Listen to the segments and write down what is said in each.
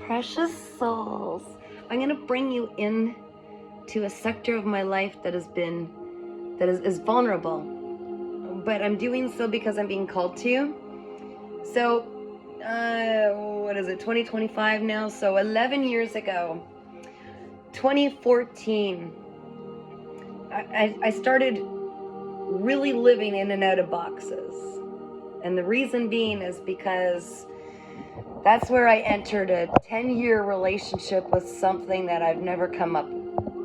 precious souls. I'm going to bring you in to a sector of my life that is vulnerable. But I'm doing so because I'm being called to. So, what is it, 2025 now? So 11 years ago, 2014, I started really living in and out of boxes. And the reason being is because that's where I entered a 10-year relationship with something that I've never come up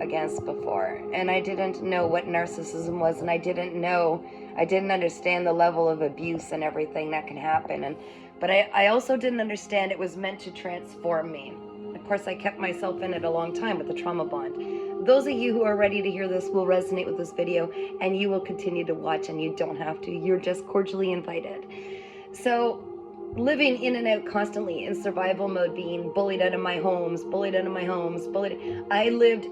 against before. And I didn't know what narcissism was, and I didn't understand the level of abuse and everything that can happen. But I also didn't understand it was meant to transform me. Of course, I kept myself in it a long time with the trauma bond. Those of you who are ready to hear this will resonate with this video, and you will continue to watch, and you don't have to. You're just cordially invited. So, living in and out constantly in survival mode, being bullied out of my homes, I lived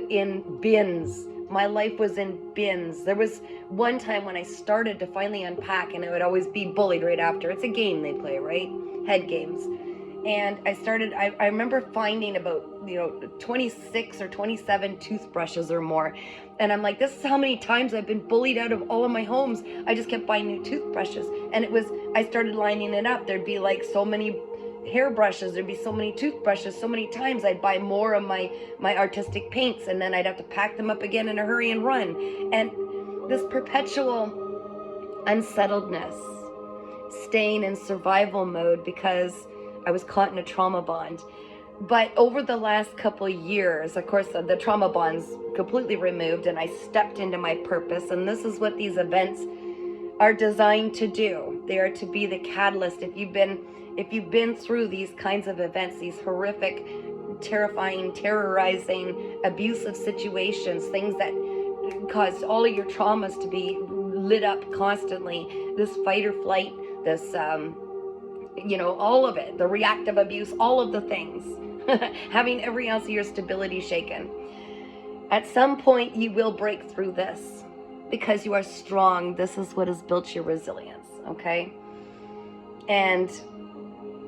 in bins. My life was in bins. There was one time when I started to finally unpack, and I would always be bullied right after. It's a game they play, right? Head games. And I remember finding about, 26 or 27 toothbrushes or more. And I'm like, this is how many times I've been bullied out of all of my homes. I just kept buying new toothbrushes. And I started lining it up. There'd be like so many hairbrushes. There'd be so many toothbrushes. So many times I'd buy more of my artistic paints. And then I'd have to pack them up again in a hurry and run. And this perpetual unsettledness, staying in survival mode because I was caught in a trauma bond. But over the last couple of years, of course, the trauma bond's completely removed, and I stepped into my purpose. And this is what these events are designed to do. They are to be the catalyst. If you've been through these kinds of events, these horrific, terrifying, terrorizing, abusive situations, things that cause all of your traumas to be lit up constantly, this fight or flight, this all of it, the reactive abuse, all of the things, having every ounce of your stability shaken. At some point, you will break through this because you are strong. This is what has built your resilience, okay? And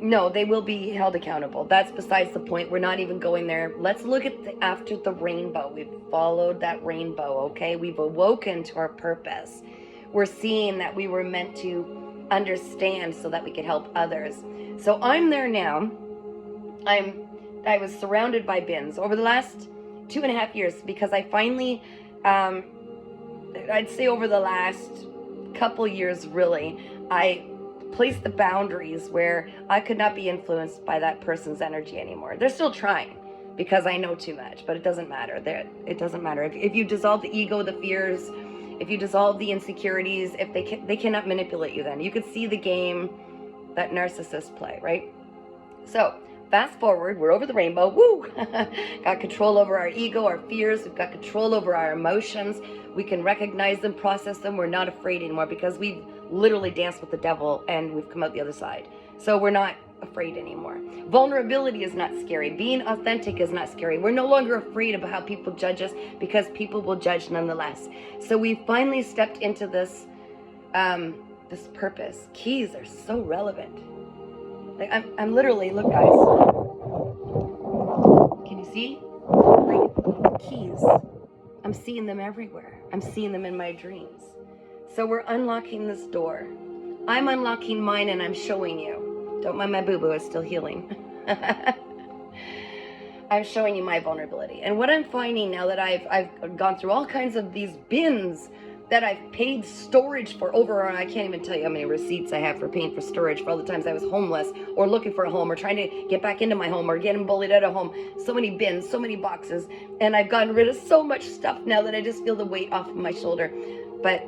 no, they will be held accountable. That's besides the point. We're not even going there. Let's look at after the rainbow. We've followed that rainbow, okay? We've awoken to our purpose. We're seeing that we were meant to understand so that we could help others. So I'm there now. I was surrounded by bins over the last 2.5 years because I finally, I'd say over the last couple years really, I placed the boundaries where I could not be influenced by that person's energy anymore. They're still trying because I know too much, but it doesn't matter. It doesn't matter. If you dissolve the ego, the fears, if you dissolve the insecurities, if they cannot manipulate you, then you could see the game that narcissists play, right? So fast forward, we're over the rainbow. Woo! Got control over our ego, our fears. We've got control over our emotions. We can recognize them, process them. We're not afraid anymore because we've literally danced with the devil and we've come out the other side. So we're not afraid anymore. Vulnerability is not scary. Being authentic is not scary. We're no longer afraid about how people judge us because people will judge nonetheless. So we finally stepped into this this purpose. Keys are so relevant. Like I'm literally, look guys. Can you see? Like keys. I'm seeing them everywhere. I'm seeing them in my dreams. So we're unlocking this door. I'm unlocking mine and I'm showing you. Don't mind my boo-boo, it's still healing. I'm showing you my vulnerability. And what I'm finding now that I've gone through all kinds of these bins that I've paid storage for over, I can't even tell you how many receipts I have for paying for storage for all the times I was homeless or looking for a home or trying to get back into my home or getting bullied out of home. So many bins, so many boxes. And I've gotten rid of so much stuff now that I just feel the weight off of my shoulder. But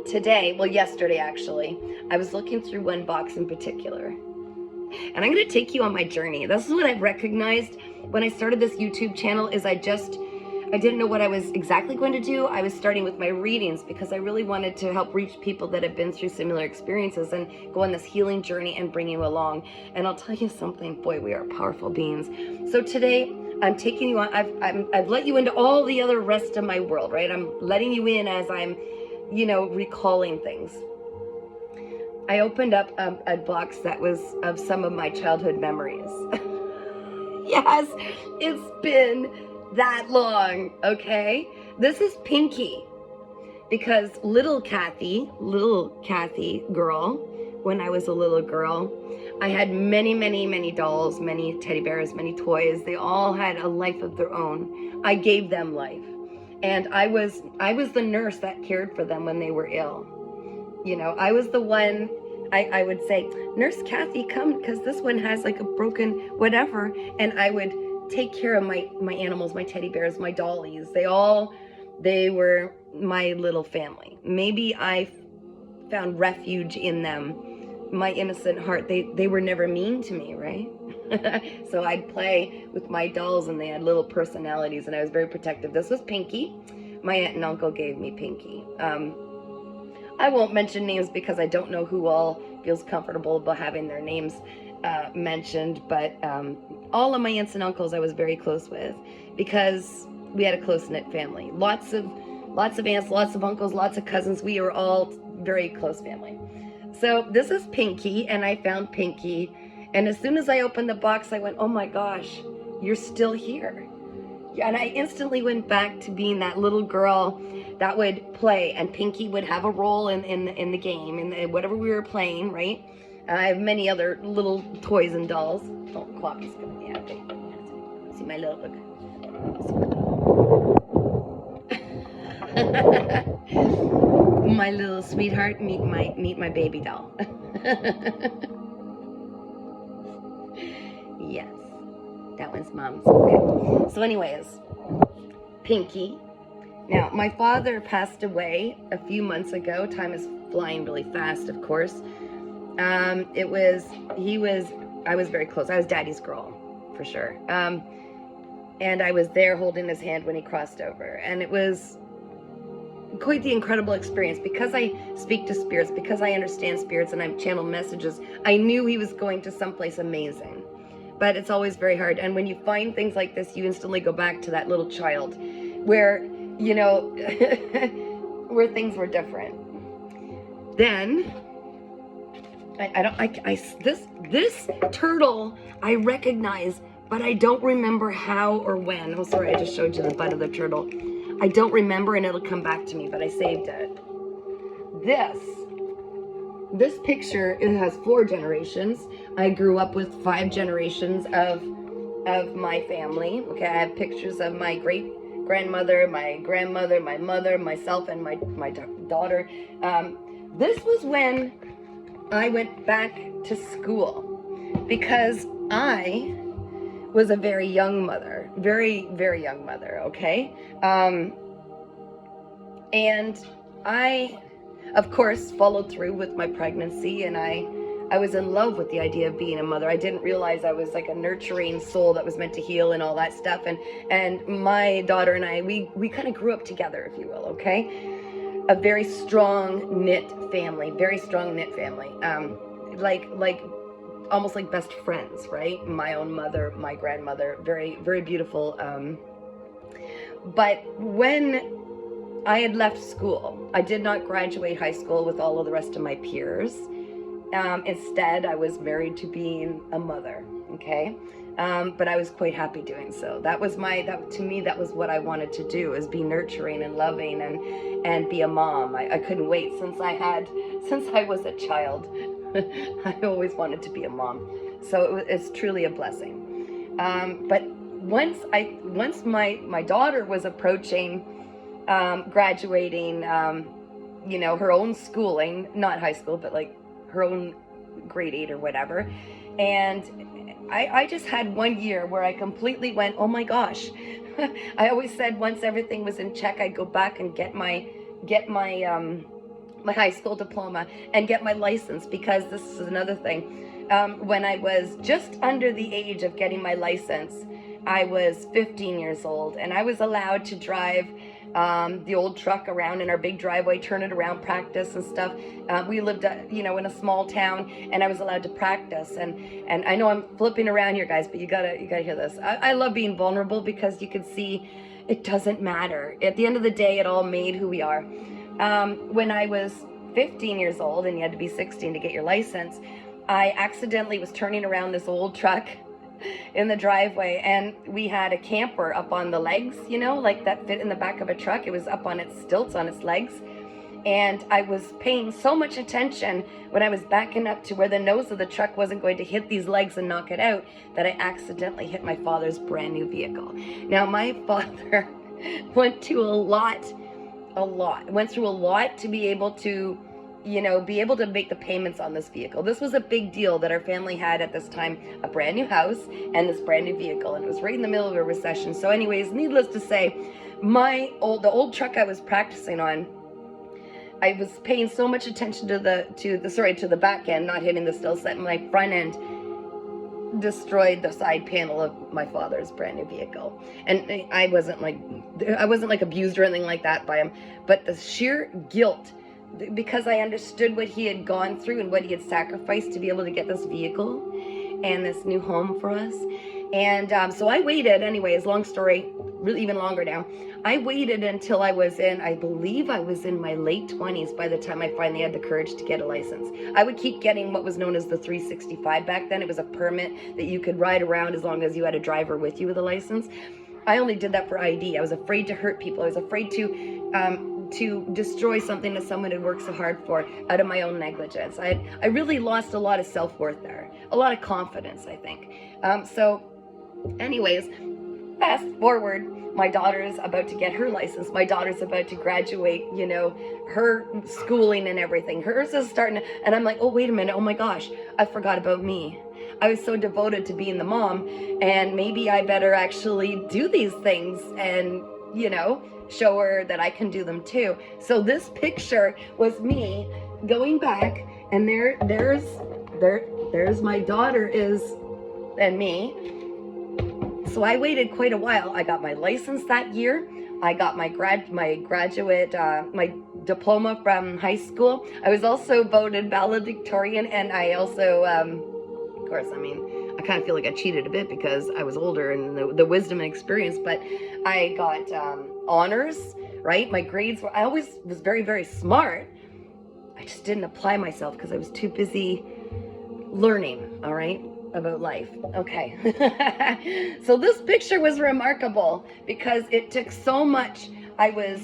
today, well, yesterday actually, I was looking through one box in particular. And I'm going to take you on my journey. This is what I've recognized when I started this YouTube channel is I didn't know what I was exactly going to do. I was starting with my readings because I really wanted to help reach people that have been through similar experiences and go on this healing journey and bring you along. And I'll tell you something, boy, we are powerful beings. So today I'm taking you on, I've let you into all the other rest of my world, right? I'm letting you in as I'm, recalling things. I opened up a box that was of some of my childhood memories. Yes, it's been that long, okay? This is Pinky, because little Kathy girl, when I was a little girl, I had many, many, many dolls, many teddy bears, many toys. They all had a life of their own. I gave them life. And I was the nurse that cared for them when they were ill. You know, I was the one, I would say, Nurse Kathy, come, because this one has like a broken whatever. And I would take care of my animals, my teddy bears, my dollies. They were my little family. Maybe I found refuge in them. My innocent heart, they were never mean to me, right? So I'd play with my dolls and they had little personalities and I was very protective. This was Pinky. My aunt and uncle gave me Pinky. I won't mention names because I don't know who all feels comfortable about having their names mentioned, but all of my aunts and uncles I was very close with because we had a close-knit family. Lots of aunts, lots of uncles, lots of cousins. We were all very close family. So this is Pinky, and I found Pinky, and as soon as I opened the box, I went, oh my gosh, you're still here. And I instantly went back to being that little girl that would play, and Pinky would have a role in the game, in whatever we were playing, right? I have many other little toys and dolls. Oh, Cloppy's gonna be happy. See my little look. My little sweetheart, meet my baby doll. Yes, that one's mom's. Okay. So anyways, Pinky. Now, my father passed away a few months ago. Time is flying really fast, of course. I was very close. I was Daddy's girl, for sure. And I was there holding his hand when he crossed over. And it was quite the incredible experience. Because I speak to spirits, because I understand spirits and I've channeled messages, I knew he was going to someplace amazing. But it's always very hard. And when you find things like this, you instantly go back to that little child where, you know, where things were different. Then, this turtle I recognize, but I don't remember how or when. Oh, sorry, I just showed you the butt of the turtle. I don't remember, and it'll come back to me, but I saved it. This picture, it has 4 generations. I grew up with 5 generations of my family. Okay, I have pictures of my great-grandmother, my grandmother, my mother, myself, and my daughter. This was when I went back to school because I was a very young mother, very, very young mother, okay? And I, of course, followed through with my pregnancy, and I was in love with the idea of being a mother. I didn't realize I was like a nurturing soul that was meant to heal and all that stuff. And my daughter and I, we kind of grew up together, if you will, okay? A very strong knit family, like almost like best friends, right? My own mother, my grandmother, very, very beautiful. But when I had left school, I did not graduate high school with all of the rest of my peers. Instead, I was married to being a mother, okay? But I was quite happy doing so. To me, that was what I wanted to do, is be nurturing and loving and be a mom. I couldn't wait since I was a child. I always wanted to be a mom. So it's truly a blessing. But once my daughter was approaching graduating, you know, her own schooling, not high school, but like her own grade 8 or whatever. And I just had 1 year where I completely went, oh my gosh. I always said once everything was in check, I'd go back and get my high school diploma and get my license, because this is another thing. When I was just under the age of getting my license, I was 15 years old, and I was allowed to drive the old truck around in our big driveway, turn it around, practice and stuff. We lived, you know, in a small town, and I was allowed to practice. And I know I'm flipping around here, guys, but you gotta hear this. I love being vulnerable, because you can see it doesn't matter. At the end of the day, it all made who we are. When I was 15 years old, and you had to be 16 to get your license, I accidentally was turning around this old truck in the driveway, and we had a camper up on the legs, you know, like that fit in the back of a truck. It was up on its stilts, on its legs. And I was paying so much attention when I was backing up to where the nose of the truck wasn't going to hit these legs and knock it out, that I accidentally hit my father's brand new vehicle. Now, my father went through a lot to be able to, you know, be able to make the payments on this vehicle. This was a big deal that our family had at this time, a brand new house and this brand new vehicle, and it was right in the middle of a recession. So anyways, needless to say, the old truck I was practicing on, I was paying so much attention to the back end, not hitting the still set, and my front end destroyed the side panel of my father's brand new vehicle. And I wasn't like abused or anything like that by him, but the sheer guilt, because I understood what he had gone through and what he had sacrificed to be able to get this vehicle and this new home for us. And so I waited, anyways, long story, really even longer now. I waited until I believe I was in my late 20s by the time I finally had the courage to get a license. I would keep getting what was known as the 365 back then. It was a permit that you could ride around as long as you had a driver with you with a license. I only did that for ID. I was afraid to hurt people. I was afraid to destroy something that someone had worked so hard for out of my own negligence. I really lost a lot of self-worth there, a lot of confidence, I think. So anyways, fast forward, my daughter's about to get her license. My daughter's about to graduate, you know, her schooling and everything. Hers is starting, and I'm like, oh, wait a minute. Oh my gosh, I forgot about me. I was so devoted to being the mom, and maybe I better actually do these things and, you know, show her that I can do them too. So this picture was me going back, and there's my daughter and me. So I waited quite a while. I got my license that year. I got my graduate, my diploma from high school. I was also voted valedictorian, and I also, of course, I mean, I kind of feel like I cheated a bit because I was older and the wisdom and experience, but I got honors, right? My grades were, I always was very, very smart. I just didn't apply myself because I was too busy learning, all right, about life. Okay. So this picture was remarkable because it took so much. I was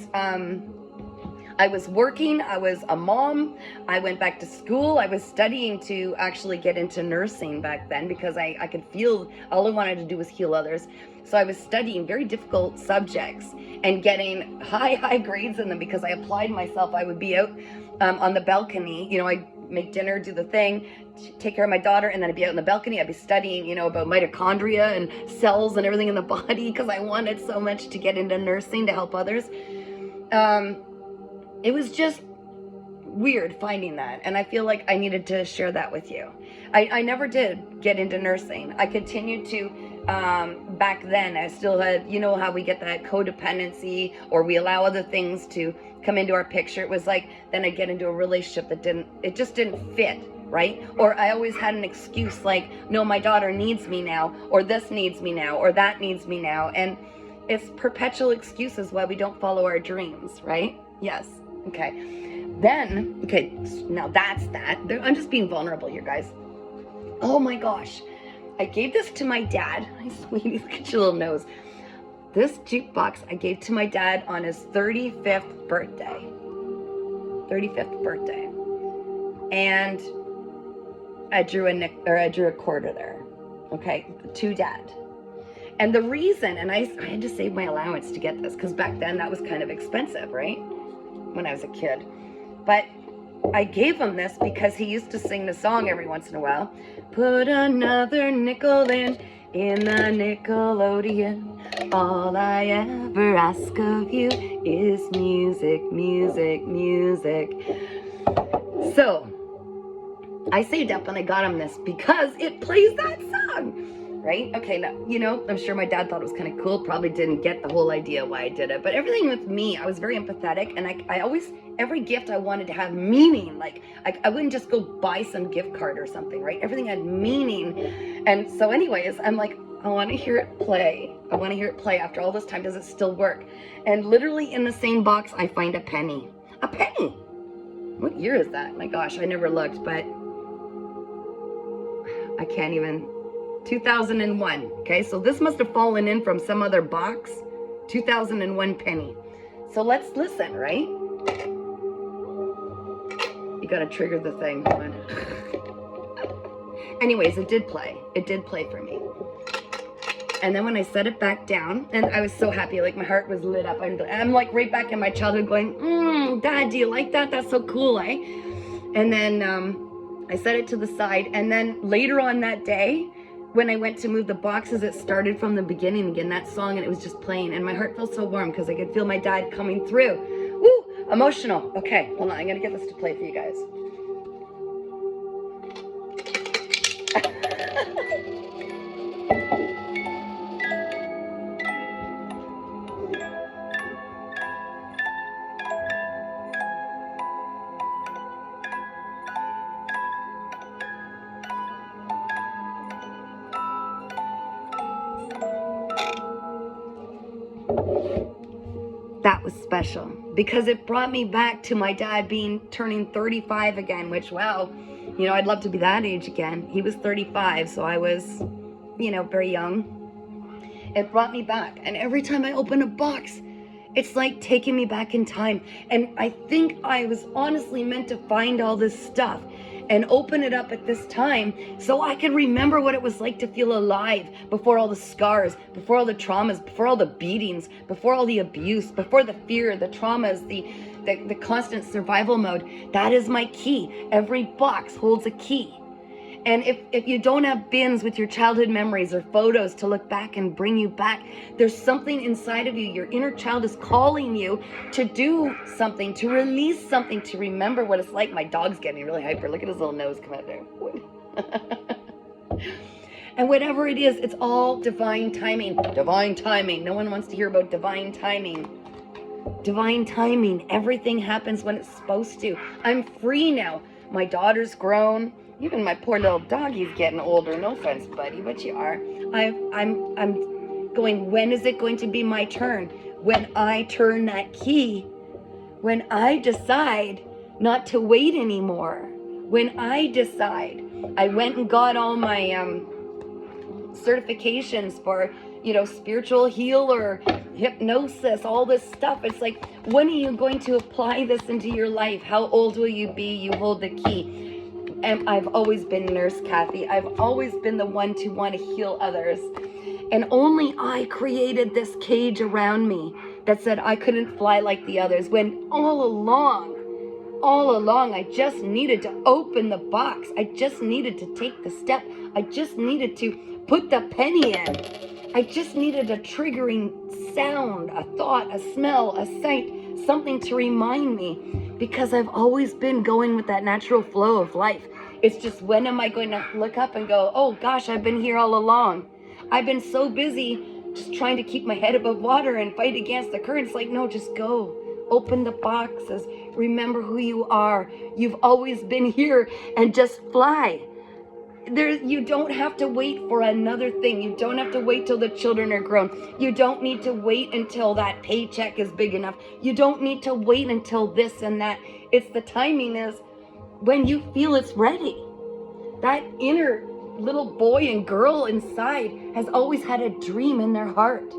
working, I was a mom, I went back to school, I was studying to actually get into nursing back then because I could feel, all I wanted to do was heal others. So I was studying very difficult subjects and getting high grades in them because I applied myself. I would be out on the balcony, you know, I'd make dinner, do the thing, take care of my daughter, and then I'd be out in the balcony. I'd be studying, you know, about mitochondria and cells and everything in the body because I wanted so much to get into nursing to help others. It was just weird finding that, and I feel like I needed to share that with you. I never did get into nursing. I continued to, back then, I still had, you know how we get that codependency, or we allow other things to come into our picture. It was like, then I get into a relationship that it just didn't fit, right? Or I always had an excuse like, no, my daughter needs me now, or this needs me now, or that needs me now. And it's perpetual excuses why we don't follow our dreams, right? Yes. Okay. Then, okay, now that's that. I'm just being vulnerable here, guys. Oh my gosh. I gave this to my dad. My sweetie, look at your little nose. This jukebox I gave to my dad on his 35th birthday. 35th birthday. And I drew a quarter there. Okay, to Dad. And the reason, and I had to save my allowance to get this, because back then that was kind of expensive, right? When I was a kid. But I gave him this because he used to sing the song every once in a while. Put another nickel in the Nickelodeon. All I ever ask of you is music, music, music. So I saved up and I got him this because it plays that song. Right? Okay, now, you know, I'm sure my dad thought it was kind of cool. Probably didn't get the whole idea why I did it. But everything with me, I was very empathetic. And I always, every gift I wanted to have meaning. Like, I wouldn't just go buy some gift card or something, right? Everything had meaning. And so anyways, I'm like, I want to hear it play. I want to hear it play after all this time. Does it still work? And literally in the same box, I find a penny. A penny! What year is that? My gosh, I never looked, but I can't even 2001. Okay, so this must have fallen in from some other box. 2001 penny. So let's listen, right? You gotta trigger the thing. Hold on. Anyways, it did play. It did play for me. And then when I set it back down, and I was so happy, like my heart was lit up. I'm like right back in my childhood going, Dad, do you like that? That's so cool, eh? And then I set it to the side. And then later on that day, when I went to move the boxes, it started from the beginning again, that song, and it was just playing. And my heart felt so warm because I could feel my dad coming through. Woo! Emotional. Okay, hold on. I'm going to get this to play for you guys. That was special because it brought me back to my dad turning 35 again, which, wow, you know, I'd love to be that age again. He was 35, so I was, you know, very young. It brought me back. And every time I open a box, it's like taking me back in time. And I think I was honestly meant to find all this stuff and open it up at this time so I could remember what it was like to feel alive before all the scars, before all the traumas, before all the beatings, before all the abuse, before the fear, the traumas, the constant survival mode. That is my key. Every box holds a key. And if you don't have bins with your childhood memories or photos to look back and bring you back, there's something inside of you. Your inner child is calling you to do something, to release something, to remember what it's like. My dog's getting really hyper. Look at his little nose come out there. And whatever it is, it's all divine timing. Divine timing. No one wants to hear about divine timing. Divine timing. Everything happens when it's supposed to. I'm free now. My daughter's grown. Even my poor little doggy's getting older. No offense, buddy, but you are. I'm going, when is it going to be my turn? When I turn that key. When I decide not to wait anymore. When I decide. I went and got all my certifications for, you know, spiritual healer, hypnosis, all this stuff. It's like, when are you going to apply this into your life? How old will you be? You hold the key. And I've always been Nurse Kathy. I've always been the one to want to heal others. And only I created this cage around me that said I couldn't fly like the others, when all along, I just needed to open the box. I just needed to take the step. I just needed to put the penny in. I just needed a triggering sound, a thought, a smell, a sight, something to remind me, because I've always been going with that natural flow of life. It's just, when am I going to look up and go, oh gosh, I've been here all along. I've been so busy just trying to keep my head above water and fight against the currents. Like, no, just go. Open the boxes. Remember who you are. You've always been here, and just fly. You don't have to wait for another thing. You don't have to wait till the children are grown. You don't need to wait until that paycheck is big enough. You don't need to wait until this and that. It's the timing is when you feel it's ready. That inner little boy and girl inside has always had a dream in their heart.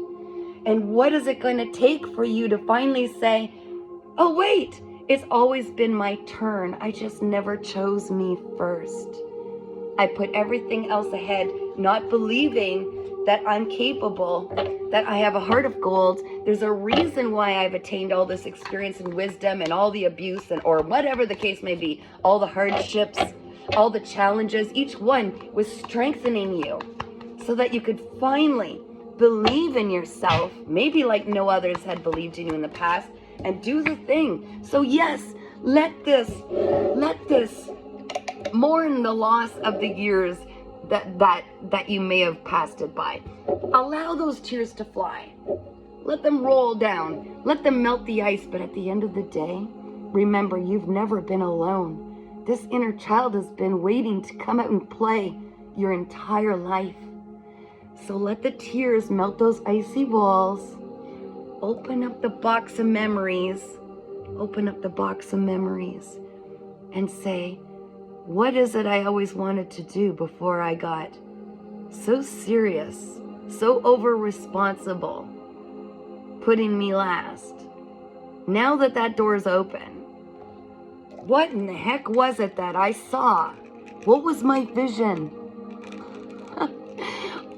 And what is it going to take for you to finally say, oh wait, it's always been my turn. I just never chose me first. I put everything else ahead, not believing that I'm capable, that I have a heart of gold. There's a reason why I've attained all this experience and wisdom and all the abuse and or whatever the case may be, all the hardships, all the challenges. Each one was strengthening you so that you could finally believe in yourself, maybe like no others had believed in you in the past, and do the thing. So yes, let this mourn the loss of the years that you may have passed it by. Allow those tears to fly. Let them roll down. Let them melt the ice. But at the end of the day, remember, you've never been alone. This inner child has been waiting to come out and play your entire life. So let the tears melt those icy walls. Open up the box of memories. Open up the box of memories and say, what is it I always wanted to do before I got so serious, so over-responsible, putting me last. Now that that door's open, what in the heck was it that I saw? What was my vision?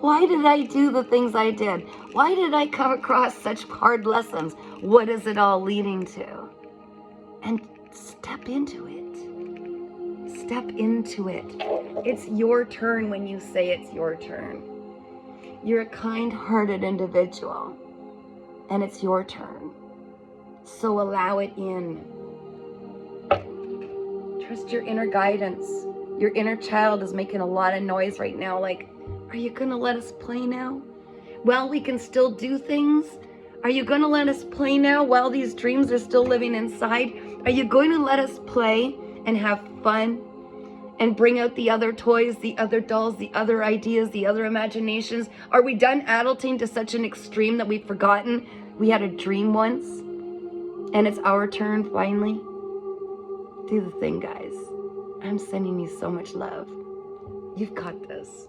Why did I do the things I did? Why did I come across such hard lessons? What is it all leading to? And step into it. Step into it. It's your turn when you say it's your turn. You're a kind-hearted individual, and it's your turn. So allow it in. Trust your inner guidance. Your inner child is making a lot of noise right now, like, are you gonna let us play now? While we can still do things? Are you gonna let us play now while these dreams are still living inside? Are you going to let us play and have fun and bring out the other toys, the other dolls, the other ideas, the other imaginations? Are we done adulting to such an extreme that we've forgotten we had a dream once and it's our turn finally? Do the thing, guys. I'm sending you so much love. You've got this.